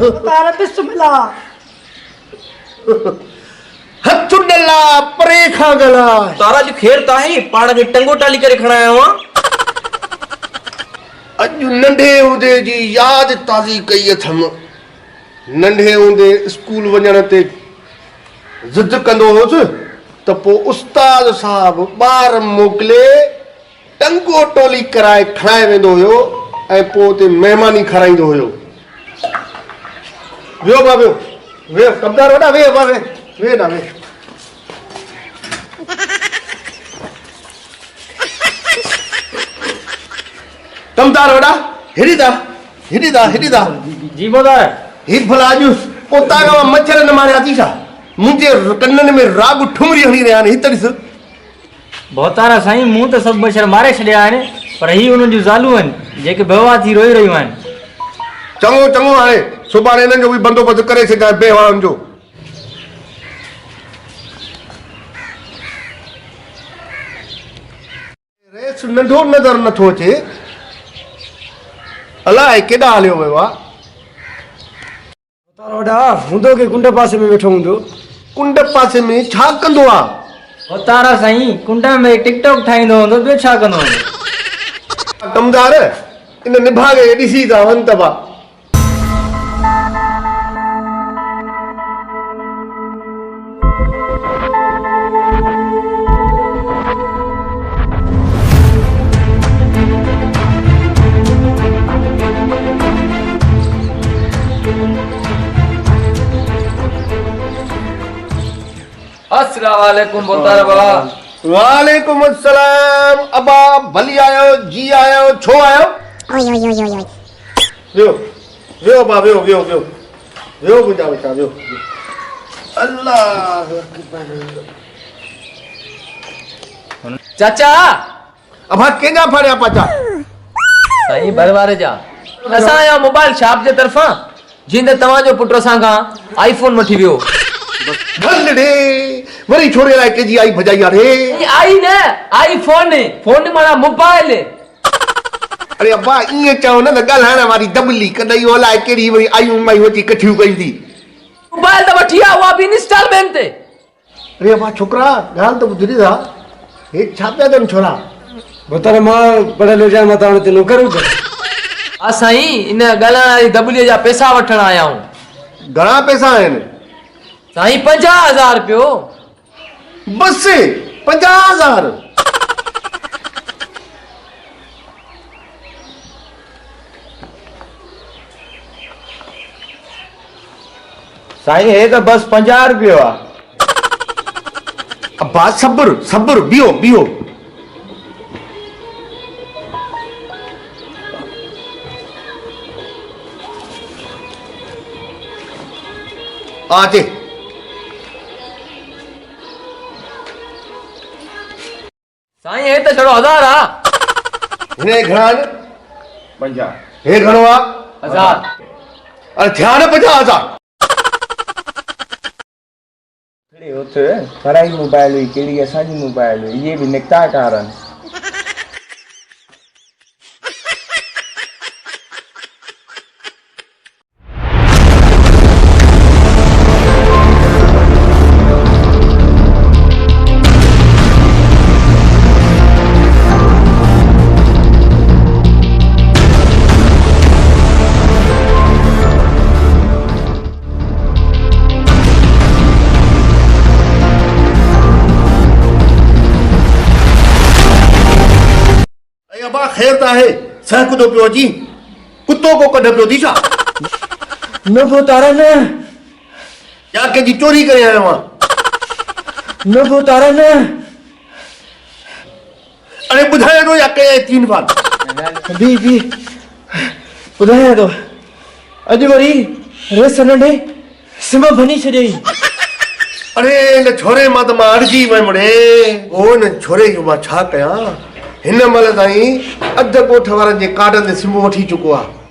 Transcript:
तारा बिस्मिल्लाह हथ डला परे खां गला तारा जो खेर ताही पाण खे टंगो टाली करे खणाया हुआ अॼु नंढे हूंदे जी यादि ताज़ी कई अथमि नंढे हूंदे स्कूल वञण ते ज़िद कंदो हुउसि त पोइ उस्ताद साहिबु ॿार मोकिले टंगो टोली कराए खणाए वेंदो हुयो ऐं पोइ उते महिमानी खाराईंदो हुयो वियो बा वियो वियो कमदार वॾा वियो बा वे ना वे कमदार वॾा हेॾी दा जी बोदार ही भला अॼु पोता खां मच्छर न मारिया थी छा मुंहिंजे कननि में राग ठुमरी हणी रहिया आहिनि हिते ॾिस बहुतारा साईं मूं त सभु मच्छर मारे छॾिया आहिनि पर ही उन्हनि जूं ज़ालूं आहिनि जेके बेवा थी रोई रहियूं आहिनि चङो हाणे सुभाणे हिननि जो बि बंदोबस्तु करे छॾियां बेवारनि जो रेस नंढो नज़र नथो अचे अलाए केॾा हलियो वियो आहे वॾा हूंदो की कुंड पासे में वेठो हूंदो कुंड पासे में छा कंदो आहे बहुतारा साईं कुंड में टिकटॉक ठाहींदो हूंदो ॿियो छा कंदो हूंदो कमदार इन निभागे ॾिसी था वञ त अस्सलाम वालेकुम बहुतारा बाबा वालेकुम अस्सलाम अबा भली आयो जी आयो छो आयो वियो बा वियो मुंहिंजा बेटा वियो अल्लाह चाचा अबा केॾा फाड़िया पाचा साईं बरवारे जा असांजा मोबाइल शॉप जे तरफ़ां जिंदे तव्हांजो पुट असां खां आईफोन वठी वियो भलड़े वरी छोरे लाइ केजी आई भजाई आहे आई न आईफोन फोन माना मोबाइल अरे अब्बा ईअं चओ न त ॻाल्हाइण वारी दबली कॾहिं अलाए कहिड़ी वरी आयूं मायूं अची कठियूं कई थी मोबाइल त वठी आ उहा बि इंस्टॉलमेंट ते अरे अब्बा छोकरा ॻाल्हि त ॿुधरी था हे छा पिया अथनि छोरा बतारे मां पढ़ियल हुजां मां तव्हां वटि नौकर हुजां हा साईं इन ॻाल्हाइण वारी दबलीअ जा पैसा वठण आया आहियूं घणा पैसा आहिनि साईं 50,000 रुपयो बस 50,000 साईं हे त बस 50 रुपयो आहे अब्बा सब्र बीहो आजे साईं हे त छड़ो 1000 आ हिने घणा आहिनि 50 हे घणो आहे 1000 अरे ध्यानु 50,000 कहिड़ी उते फराई मोबाइल हुई कहिड़ी असांजी मोबाइल हुई इहे बि निकिता कार आहिनि ख़ैर त आहे सहकुदो पियो अची कुतो को कढ पियो थी छा न बहुतारा न या कंहिंजी चोरी करे आयो आहियां न बहुतारा न अरे ॿुधाए थो या कया तीन बार बी ॿुधायां थो अॼु वरी रेस नंढे सिम भनी छॾियई अरे हिन छोरे मां त मां अड़जी वियुमि रे ओ हिन छोरे जो मां छा कयां हिन महिल ताईं अध ॻोठ वारनि जे कार्डनि ते सिम वठी चुको आहे